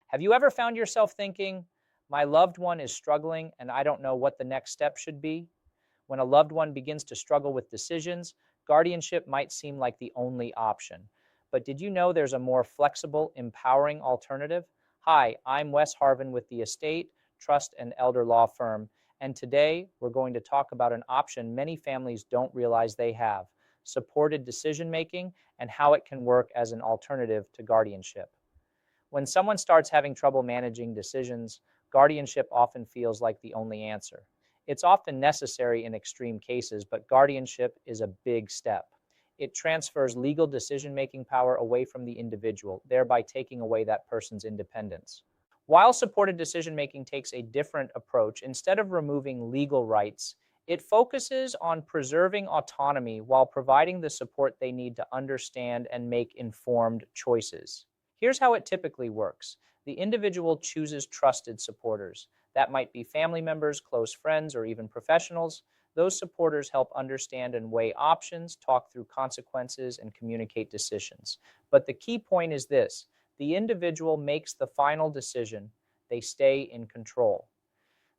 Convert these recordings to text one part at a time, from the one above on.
Have you ever found yourself thinking, my loved one is struggling and I don't know what the next step should be? When a loved one begins to struggle with decisions, guardianship might seem like the only option. But did you know there's a more flexible, empowering alternative? Hi, I'm Wes Harvin with the Estate, Trust, and Elder Law Firm, and today we're going to talk about an option many families don't realize they have: supported decision making and how it can work as an alternative to guardianship. When someone starts having trouble managing decisions, guardianship often feels like the only answer. It's often necessary in extreme cases, but guardianship is a big step. It transfers legal decision-making power away from the individual, thereby taking away that person's independence. While supported decision-making takes a different approach, instead of removing legal rights, it focuses on preserving autonomy while providing the support they need to understand and make informed choices. Here's how it typically works. The individual chooses trusted supporters. That might be family members, close friends, or even professionals. Those supporters help understand and weigh options, talk through consequences, and communicate decisions. But the key point is this: the individual makes the final decision. They stay in control.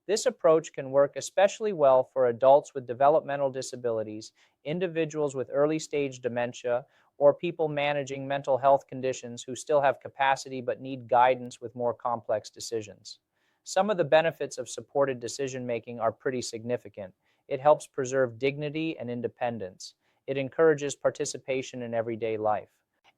This approach can work especially well for adults with developmental disabilities, individuals with early-stage dementia, or people managing mental health conditions who still have capacity but need guidance with more complex decisions. Some of the benefits of supported decision-making are pretty significant. It helps preserve dignity and independence. It encourages participation in everyday life.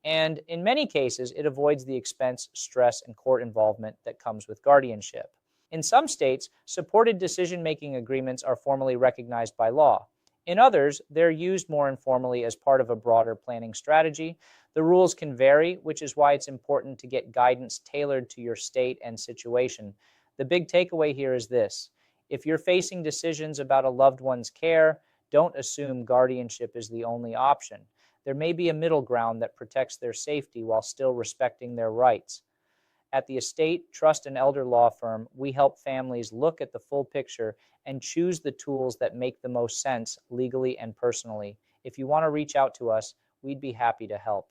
And in many cases, it avoids the expense, stress, and court involvement that comes with guardianship. In some states, supported decision-making agreements are formally recognized by law. In others, they're used more informally as part of a broader planning strategy. The rules can vary, which is why it's important to get guidance tailored to your state and situation. The big takeaway here is this: if you're facing decisions about a loved one's care, don't assume guardianship is the only option. There may be a middle ground that protects their safety while still respecting their rights. At the Estate, Trust, and Elder Law Firm, we help families look at the full picture and choose the tools that make the most sense legally and personally. If you want to reach out to us, we'd be happy to help.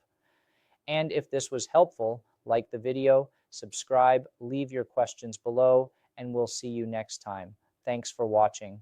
And if this was helpful, like the video, subscribe, leave your questions below, and we'll see you next time. Thanks for watching.